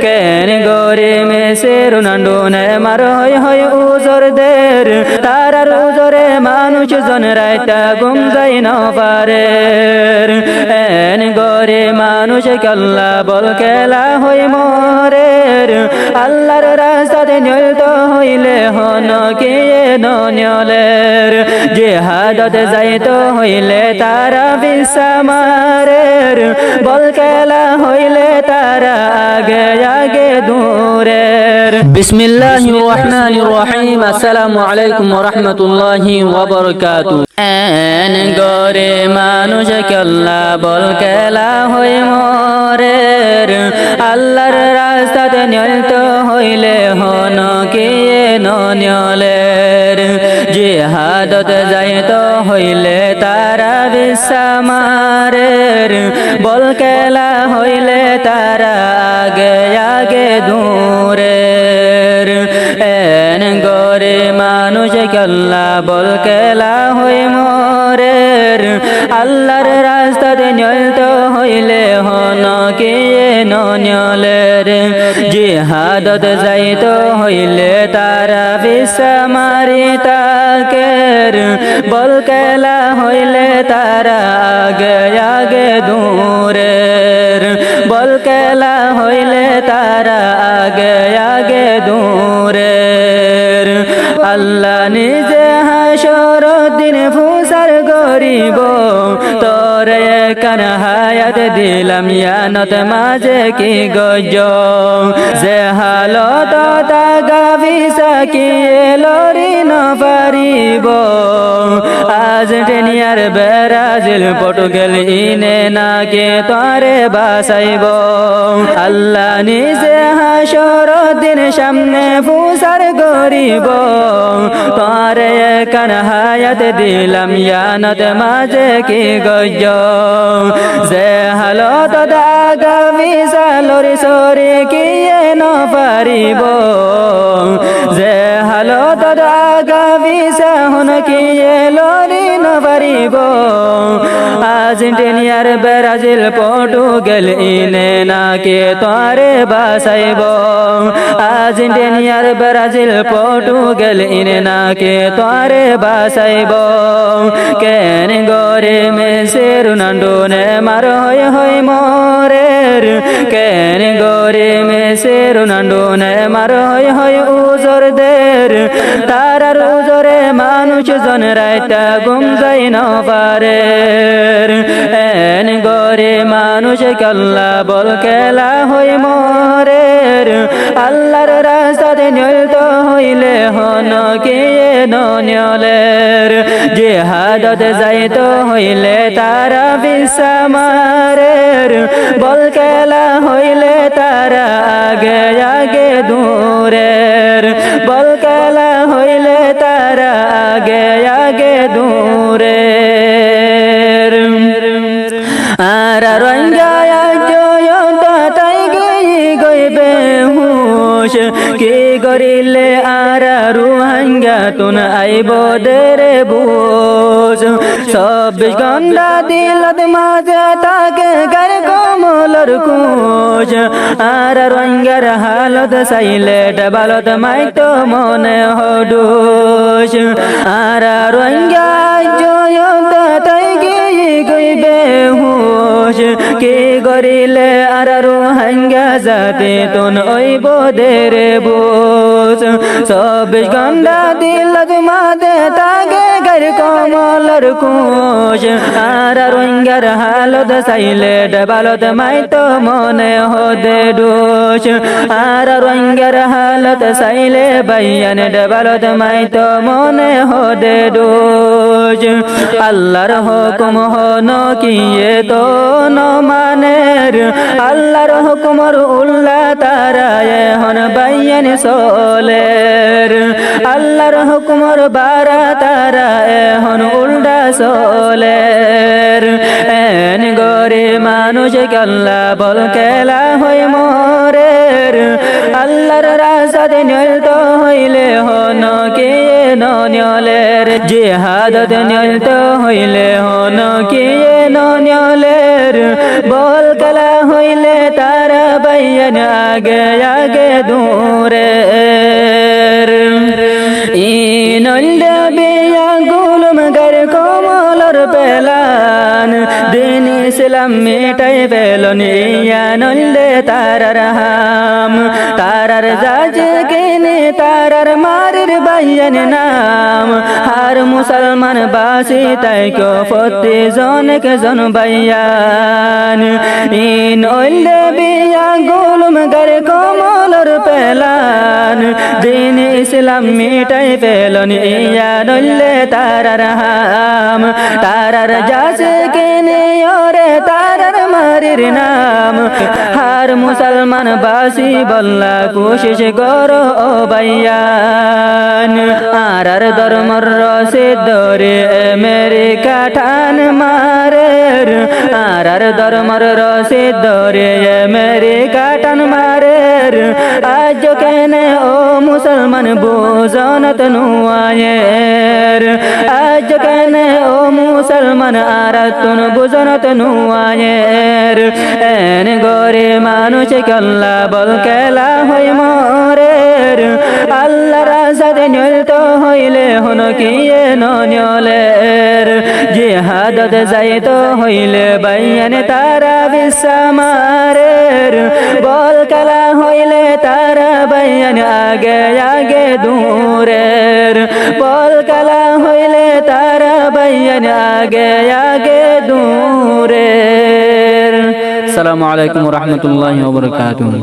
কেন গরে মেসের নান্ডুনে মার হয় উজরদের তারার উজরে মানুষ জন রাইতা গুম যাই না পারে এন গরে মানুষ কল্লা বল খেলা হই মরের আল্লাহর রাস্তাতে নিয়ত হইলে হন কে নলের জিহাদত যাইত হইলে তারা বিসামারের বল খেলা হইলে তারা আগে আগে দূরের বিসমিল্লাহির রহমানির রহিম আসসালামু আলাইকুম ওয়া রাহমাতুল্লাহি ওয়া বারাকাতুহু এন গরে মানুষ কল্লা বল খেলা হই মরের আল্লাহর রাস্তাতে নিয়ত হইলে হন কে নলের জিহাদত যাইত হইলে তারা বিসামারের বল খেলা হইলে তারা আগে আগে দূরের এন গরে মানুষ কল্লা বল খেলা হই মরের আল্লাহর রাস্তাতে নিয়ত হইলে হন কে নলের জিহাদত যাইত হইলে তারা বিসামারি তাকের বল খেলা হইলে তারা আগে আগে দূরের বল খেলা হইলে তারা আগে আগে দূরের আল্লাহ নিজে হাসর দিন ফুসার গরিব তোরে কান হায়াত দিলাম ইয়ানত মাঝে কি গজ যে হালত তাগাবি সাকি লরি না পারিব আজ টেনিয়ার ব্রাজিল পর্তুগাল ইনে নাকে তোরে বাসাইব আল্লাহ নিজে হাসর দিন সামনে ফুসার গরিব তোরে কান হায়াত দিলাম ইয়ানত মাঝে কি গজ যে হালত দাগাবি সালরি সরে কিয়ে ন পারিব যে হালত দাগাবি সাহন কিয়ে লরি ন পারিব আর্জেন্টিনার ব্রাজিল পর্তুগাল ইনে নাকে তোরে বাসাইব আর্জেন্টিনার ব্রাজিল পর্তুগাল ইনে নাকে তোরে বাসাইব কেন গরে মেসের নান্ডুনে মার হয় মরের কেন গরে মেসের নান্ডুনে মার হয় উজরদের তারার উজরে মানুষ জন রাইতা গুম যাই না পারে এন গরে মানুষ কল্লা বল খেলা হই মরের আল্লাহর রাস্তাতে নিয়ত হইলে হন কে নলের জিহাদত যাইত হইলে তারা বিসামারের বল খেলা হইলে তারা আগে আগে দূরের বল খেলা হইলে তারা আগে আগে দূরের আর রঙ্গায় জয়ন্ত তাই গইবে হুশ কি গরিলে আর রুহাঙ্গা তুন আইব দেরে বুঝ 24 ঘন্টা দিলত মাঝে তাকে গর কমলর কুশ আর রঙ্গার হালত সাইলে ডবালত মাইতো মনে হডুশ আর রঙ্গা জয়ন্ত তাই গইবে হুশ কি গরিলে আর রুহাঙ্গা জাতি তুন ওইব দেরে বুঝ 24 ঘন্টা দিলত মাঝে তাকে গর কমলর কুশ আর রঙ্গার হালত সাইলে ডবালত মাইতো মনে হদে ডুশ আর রঙ্গার হালত সাইলে বাইয়ান ডবালত মাইতো মনে হদে ডুশ আল্লাহর হুকুম হন কিয়ে তো ন মানের আল্লাহর হুকুমর উল্লা তারা হন বাইয়ান সোলের আল্লাহর হুকুমর বারা তারা হন উল্টা সোলের এন গরে মানুষ কল্লা বল খেলা হই মরের আল্লাহর রাস্তাতে নিয়ত হইলে হন কে নলের জিহাদত নিয়ত হইলে হন কে নলের বল খেলা হইলে তারা বাইয়ান আগে আগে দূরে ইনল্লা বিয়া গুলম গর কমলর পেলান দিন ইসলাম মিটাই পেলন ইয়ানল্লে তারার হাম তারার জাজ কেনে তারার মারির বাইয়ান নাম হার মুসলমান বাসি তাই কো ফতে জনক জন বাইয়ান ইনল্লা বিয়া গুলম গর কমলর পেলান দিন ইসলাম মিটাই পেলন ইয়ানল্লে তারার হাম তারার জাজ কেনে ওরে তারার মারির নাম হার মুসলমান বাসি বল্লা কোশিশ করো ও বাইয়ান আরার ধর্মর রসে দরে আমেরিকা ঠান মারের আরার ধর্মর রসে দরে আমেরিকা টান মারের আজ কেনে ও মুসলমান বুঝনত নুয়ায়ের আজ কেনে ও মুসলমান আরাতুন বুঝনত নুয়ায়ের এন গরে মানুষ কল্লা বল কেলা হই মরের আল্লাহ রাজাদ নিয়ত হইলে হন কিয়ে নলের জিহাদত যাইত হইলে বাইয়ান তারা বিশ্বামারের বল কেলা হইলে তারা বাইয়ান আগে আগে দূরের বল কেলা হইলে তারা বাইয়ান আগে আগে দূরের। আসসালামু আলাইকুম ওয়া রাহমাতুল্লাহি ওয়া বারাকাতুহু।